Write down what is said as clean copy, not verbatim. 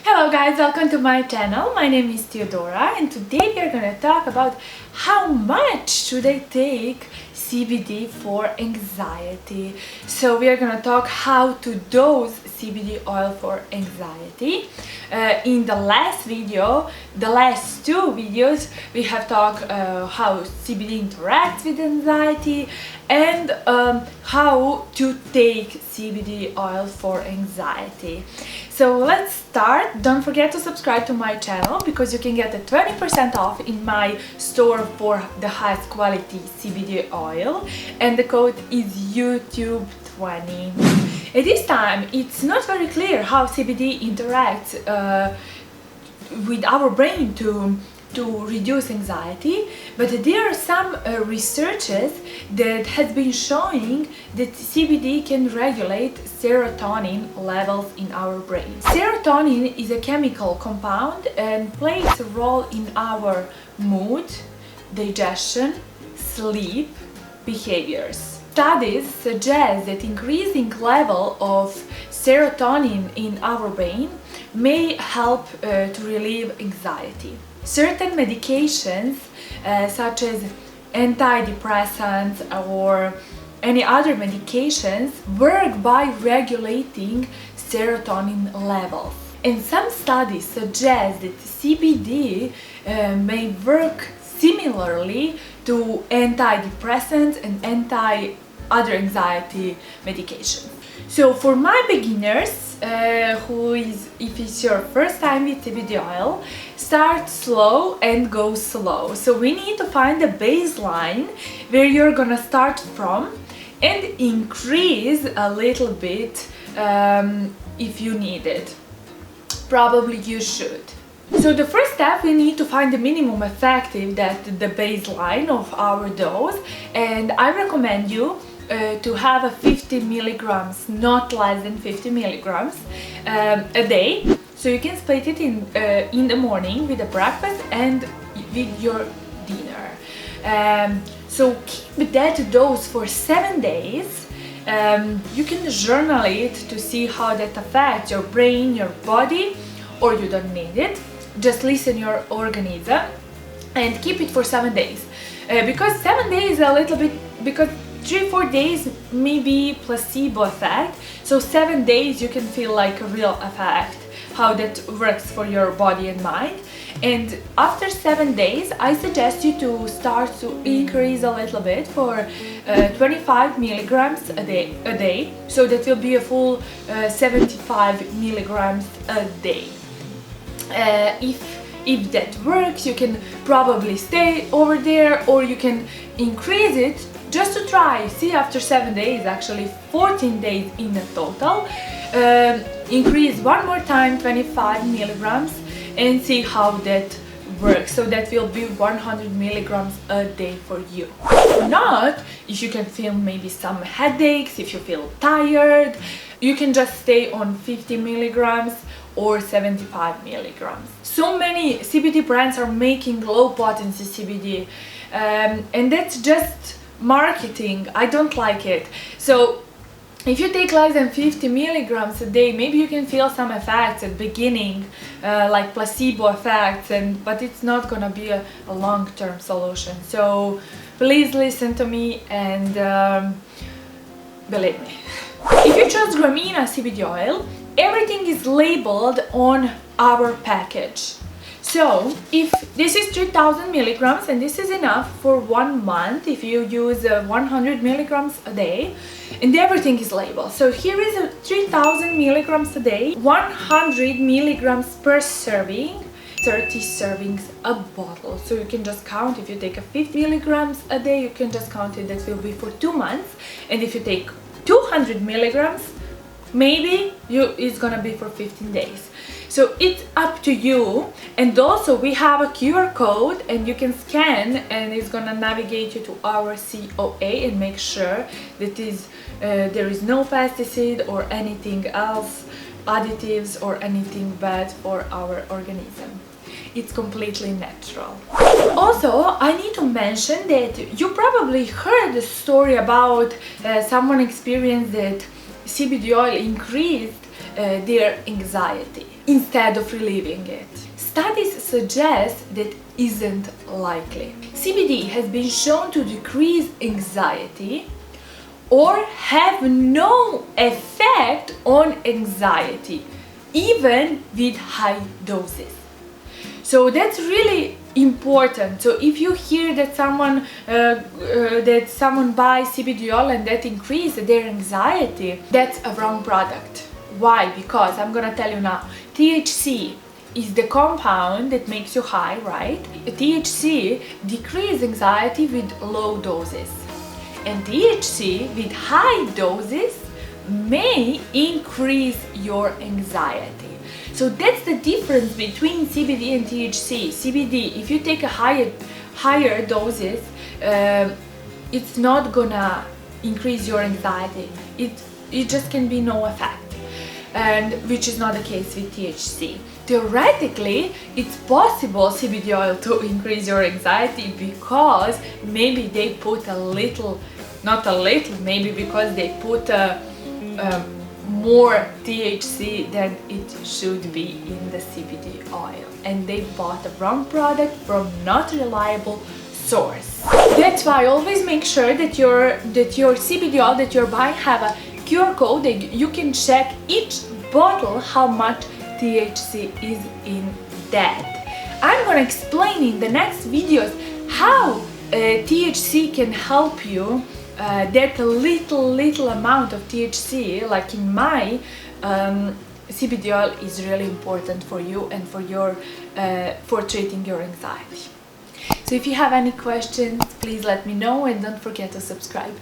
Hello guys, welcome to my channel. My name is Teodora and today we are going to talk about how much should I take CBD for anxiety. So we are going to talk how to dose CBD oil for anxiety. In the last video, the last two videos, we have talked how CBD interacts with anxiety and how to take CBD oil for anxiety. So let's start. Don't forget to subscribe to my channel because you can get a 20% off in my store for the highest quality CBD oil, and the code is YouTube20. At this time, it's not very clear how CBD interacts with our brain to reduce anxiety, but there are some researches that has been showing that CBD can regulate serotonin levels in our brain. Serotonin is a chemical compound and plays a role in our mood, digestion, sleep, behaviors. Studies suggest that increasing level of serotonin in our brain may help to relieve anxiety. Certain medications such as antidepressants or any other medications work by regulating serotonin levels. And some studies suggest that CBD may work similarly to antidepressants and other anxiety medications. So for my beginners, if it's your first time with CBD oil, start slow and go slow. So we need to find a baseline where you're gonna start from and increase a little bit if you need it. Probably you should. So the first step, we need to find the minimum effective, that the baseline of our dose, and I recommend you to have a 50 milligrams, not less than 50 milligrams a day. So you can split it in the morning with a breakfast and with your dinner. So keep that dose for 7 days. You can journal it to see how that affects your brain, your body, or you don't need it. Just listen your organism and keep it for 7 days. Because 7 days a little bit, because 3-4 days maybe placebo effect, so 7 days you can feel like a real effect, how that works for your body and mind. And after 7 days, I suggest you to start to increase a little bit for 25 milligrams a day, so that will be a full 75 milligrams a day. If that works, you can probably stay over there, or you can increase it just to try. See, after 7 days, actually 14 days in a total, increase one more time 25 milligrams and see how that works. So that will be 100 milligrams a day for you. If not, if you can feel maybe some headaches, if you feel tired, you can just stay on 50 milligrams or 75 milligrams. So many CBD brands are making low potency CBD, and that's just marketing. I don't like it. So if you take less than 50 milligrams a day, maybe you can feel some effects at the beginning, like placebo effects, but it's not gonna be a long-term solution. So please listen to me and believe me. If you choose Gramina CBD oil, everything is labeled on our package. So if this is 3000 milligrams and this is enough for 1 month, if you use 100 milligrams a day, and everything is labeled. So here is 3000 milligrams a day, 100 milligrams per serving, 30 servings a bottle. So you can just count. If you take a 50 milligrams a day, you can just count it. That will be for 2 months. And if you take 200 milligrams, maybe it's gonna be for 15 days. So it's up to you. And also we have a QR code and you can scan, and it's gonna navigate you to our COA and make sure that there is no pesticide or anything else, additives or anything bad for our organism. It's completely natural. Also, I need to mention that you probably heard the story about someone experienced that CBD oil increased their anxiety. instead of relieving it. Studies suggest that isn't likely. CBD has been shown to decrease anxiety or have no effect on anxiety, even with high doses. So that's really important. So if you hear that someone buys CBD oil and that increases their anxiety, that's a wrong product. Why? Because I'm gonna tell you now. THC is the compound that makes you high, right? THC decreases anxiety with low doses, and THC with high doses may increase your anxiety. So that's the difference between CBD and THC. CBD, if you take a higher doses, it's not gonna increase your anxiety. It just can be no effect, and which is not the case with THC. Theoretically, it's possible CBD oil to increase your anxiety because maybe they put a little, not a little, maybe because they put more THC than it should be in the CBD oil, and they bought a wrong product from not reliable source. That's why always make sure that your CBD oil that you're buying have a QR code that you can check each bottle how much THC is in that. I'm gonna explain in the next videos how THC can help you. That little amount of THC, like in my CBD oil, is really important for you and for treating your anxiety. So if you have any questions, please let me know, and don't forget to subscribe.